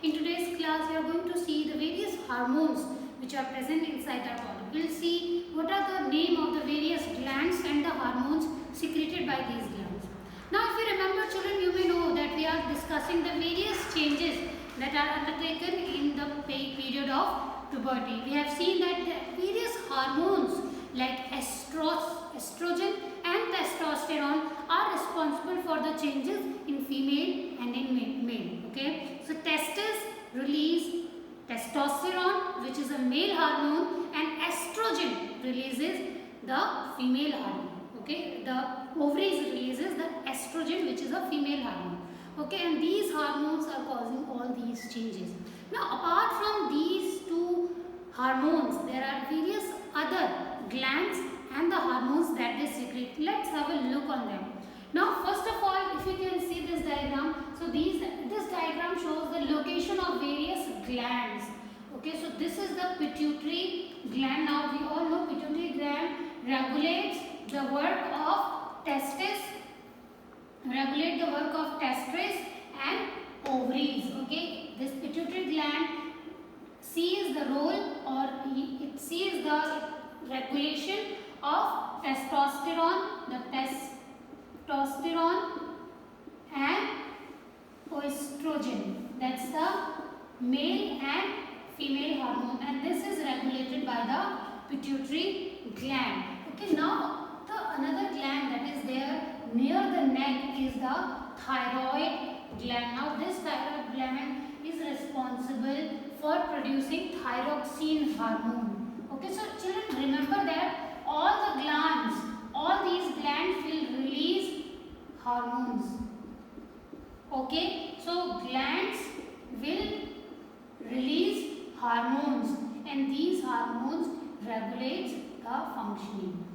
In today's class, we are going to see the various hormones which are present inside our body. We will see what are the name of the various glands and the hormones secreted by these glands. Now, if you remember children, you may know that we are discussing the various changes that are undertaken in the period of puberty. We have seen that the various hormones like estrogen and testosterone are responsible for the changes in female and in male. Okay, so testes release testosterone, which is a male hormone, and estrogen releases the female hormone. Okay, the ovaries releases the estrogen, which is a female hormone. Okay, and these hormones are causing all these changes. Now, apart from these two hormones, there are various other glands and the hormones that they secrete. Let's have a look on them. Now, first of all, if you can see this diagram, so this diagram shows the location of various glands. Okay, so this is the pituitary gland. Now, we all know pituitary gland regulates the work of testes, and ovaries. Okay, this pituitary gland sees the role, or it sees the regulation of testosterone, and estrogen. That's the male and female hormone, and this is regulated by the pituitary gland. Okay, now another gland that is there near the neck is the thyroid gland. Now, this thyroid gland is responsible for producing thyroxine hormone. Okay, so children, remember that all these glands will release hormones. Okay, so glands will release hormones, and these hormones regulates the functioning.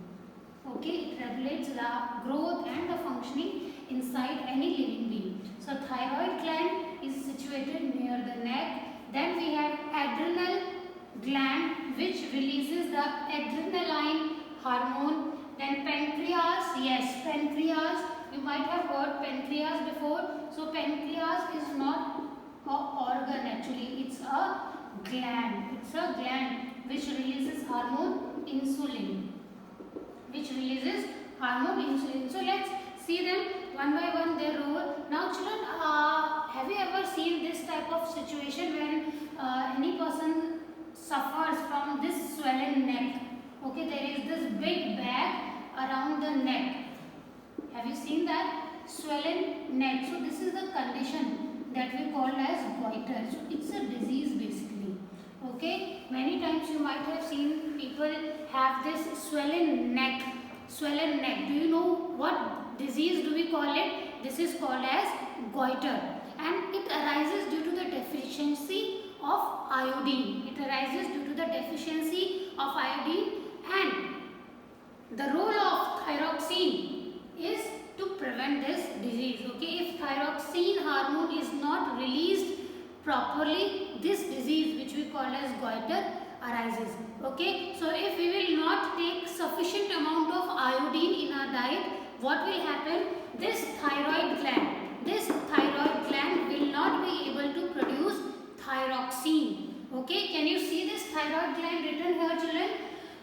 Okay, it regulates the growth and the functioning inside any living being. So, thyroid gland is situated near the neck. Then we have adrenal gland, which releases the adrenaline hormone. Then pancreas, yes, pancreas, you might have heard pancreas before. So, pancreas is not an organ actually, it's a gland. It's a gland which releases hormone insulin. So, let's see them one by one, their role. Now, children, have you ever seen this type of situation when any person suffers from this swollen neck? Okay, there is this big bag around the neck. Have you seen that? Swollen neck. So, this is the condition that we call as goiter. So, it's a disease basically. Okay, many times you might have seen people have this swollen neck. Do you know what disease do we call it? This is called as goiter, and it arises due to the deficiency of iodine. And the role of thyroxine is to prevent this disease. Okay, if thyroxine hormone is not released properly, this disease which we call as goiter arises. Okay, so if we will not take sufficient amount of iodine in our diet, what will happen? This thyroid gland will not be able to produce thyroxine. Okay, can you see this thyroid gland written here, children?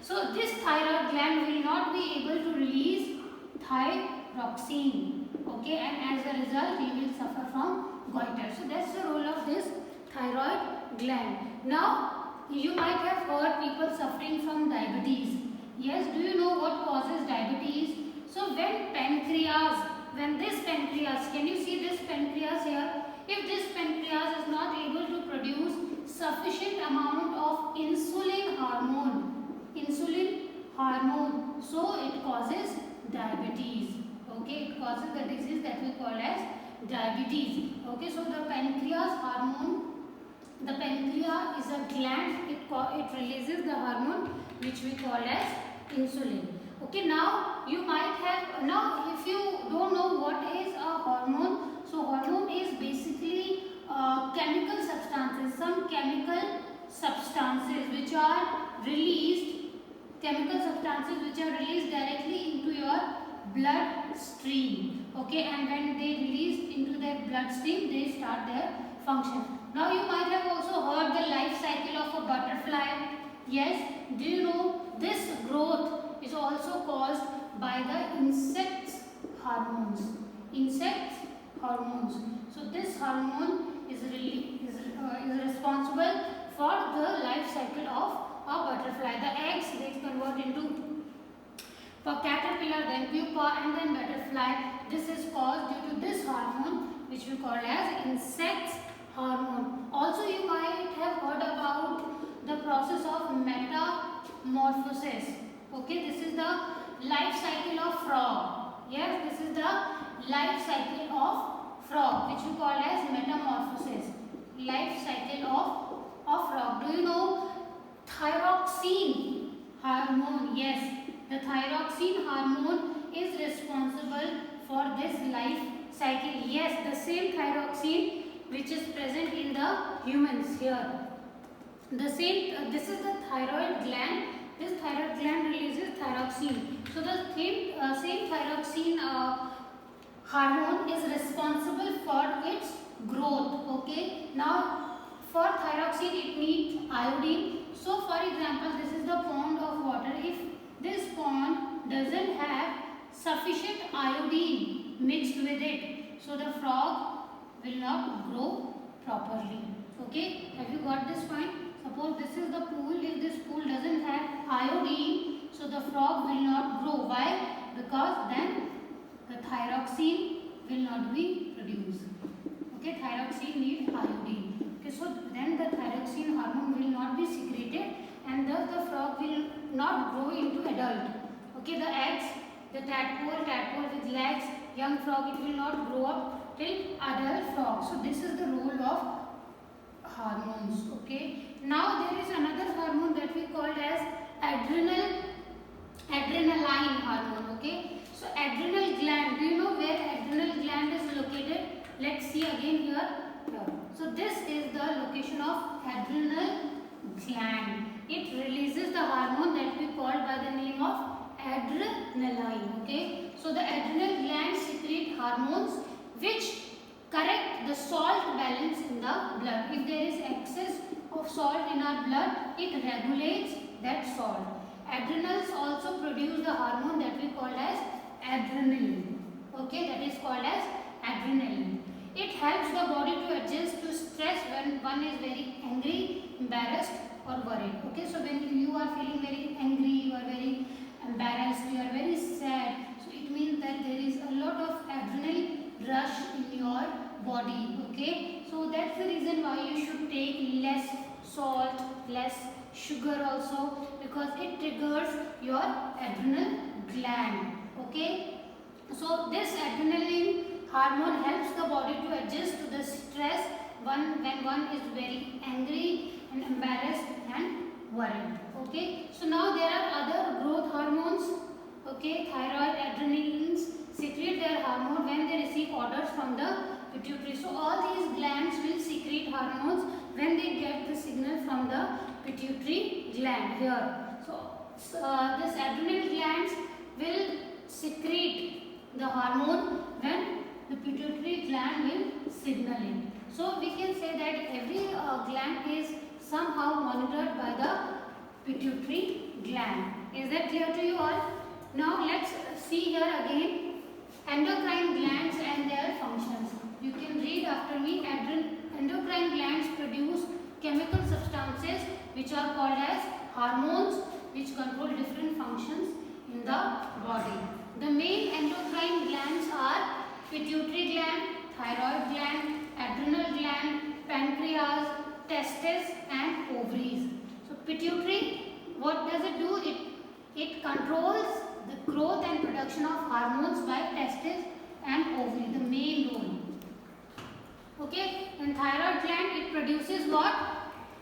So this thyroid gland will not be able to release thyroxine. Okay, and as a result, you will suffer from goiter. So that's the role of this thyroid gland. Now, you might have heard people suffering from diabetes. Yes, do you know what causes diabetes? So this pancreas, can you see this pancreas here? If this pancreas is not able to produce sufficient amount of insulin hormone, so it causes diabetes. Okay, it causes the disease that we call as diabetes. Okay, so the pancreas is a gland. It releases the hormone which we call as insulin. Okay, now if you don't know what is a hormone, so hormone is basically chemical substances, some chemical substances which are released directly into your blood stream. Okay, and when they released into their bloodstream, they start their function. Now you might have also heard the life cycle of a butterfly. Yes, do you know this growth is also caused by the insects hormones. Insects hormones. So this hormone is responsible for the life cycle of a butterfly. The eggs they convert into caterpillar, then pupa, and then butterfly. This is caused due to this hormone, which we call as insects hormone. Also, you might have heard about the process of metamorphosis. Okay, this is the life cycle of frog. Yes, this is the life cycle of frog, which we call as metamorphosis. Life cycle of frog. Do you know thyroxine hormone? Yes, the thyroxine hormone is responsible for this life cycle. Yes, the same thyroxine which is present in the humans here. The same, this is the thyroid gland. This thyroid gland releases thyroxine. So the same thyroxine hormone is responsible for its growth. Okay. Now for thyroxine it needs iodine. So for example, this is the pond of water. If this pond doesn't have sufficient iodine mixed with it, so the frog will not grow properly. Okay, have you got this point? Suppose this is the pool. If this pool doesn't have iodine, so the frog will not grow. Why? Because then the thyroxine will not be produced. Okay, thyroxine needs iodine. Okay, so then the thyroxine hormone will not be secreted, and thus the frog will not grow into adult. Okay, the eggs, the tadpole with legs, young frog, it will not grow up till adult frog. So this is the role of hormones. Okay. Now there is another hormone that we call as adrenaline hormone. Okay. So adrenal gland. Do you know where adrenal gland is located? Let's see again here. So this is the location of adrenal gland. It releases the hormone that we call by the name of adrenaline. Okay. So the adrenal gland secrete hormones which correct the salt balance in the blood. If there is excess of salt in our blood, it regulates that salt. Adrenals also produce the hormone that we call as adrenaline. Okay, that is called as adrenaline. It helps the body to adjust to stress when one is very angry, embarrassed or worried. Okay, so when you are feeling very angry, you are very embarrassed, you are very sad, so it means that there is a lot of adrenaline rush in your body. Okay, so that's the reason why you should take less salt, less sugar also, because it triggers your adrenal gland. Okay, so this adrenaline hormone helps the body to adjust to the stress when one is very angry and embarrassed and worried. Okay, so now there are other growth hormones. Okay, thyroid, adrenalines secrete their hormone when they receive orders from the pituitary. So all these glands will secrete hormones when they get the signal from the pituitary gland here. So this adrenal glands will secrete the hormone when the pituitary gland will signal it. So we can say that every gland is somehow monitored by the pituitary gland. Is that clear to you all? Now let's see here again endocrine glands and their functions. You can read after me. Endocrine glands produce chemical substances which are called as hormones, which control different functions in the body. The main endocrine glands are pituitary gland, thyroid gland, adrenal gland, pancreas, testes and ovaries. So pituitary, what does it do? It controls the growth and production of hormones by testes and ovary, the main role. Okay, in thyroid gland it produces what?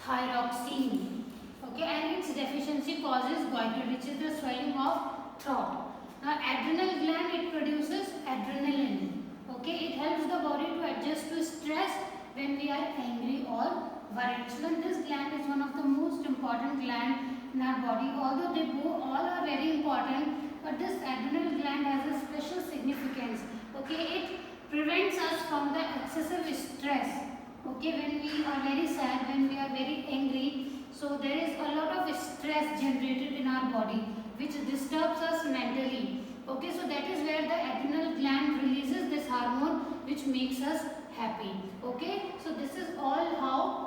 Thyroxine. Okay, and its deficiency causes goiter, which is the swelling of throat. Now adrenal gland, it produces adrenaline. Okay, it helps the body to adjust to stress when we are angry or worried. So this gland is one of the most important gland in our body. Although they all are very important, but this adrenal gland has a special significance. Okay, it prevents us from the excessive stress. Okay, when we are very sad, when we are very angry, so there is a lot of stress generated in our body which disturbs us mentally. Okay, so that is where the adrenal gland releases this hormone which makes us happy. Okay, so this is all how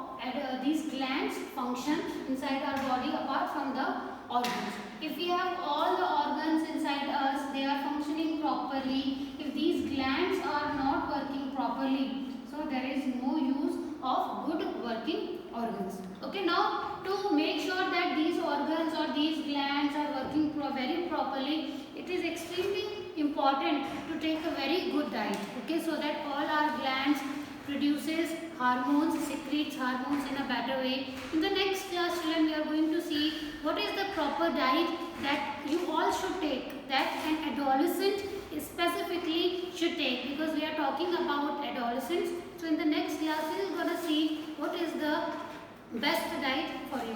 these glands function inside our body apart from the organs. If we have all the organs inside us, they are functioning properly. If these glands are not working properly, so there is no use of good working organs. Okay, now to make sure that these organs or these glands are working very properly, it is extremely important to take a very good diet. Okay, so that all our glands produces hormones, secretes hormones in a better way. In the next class, children, we are going to see what is the proper diet that you all should take, that an adolescent specifically should take, because we are talking about adolescents. So in the next class, we are going to see what is the best diet for you.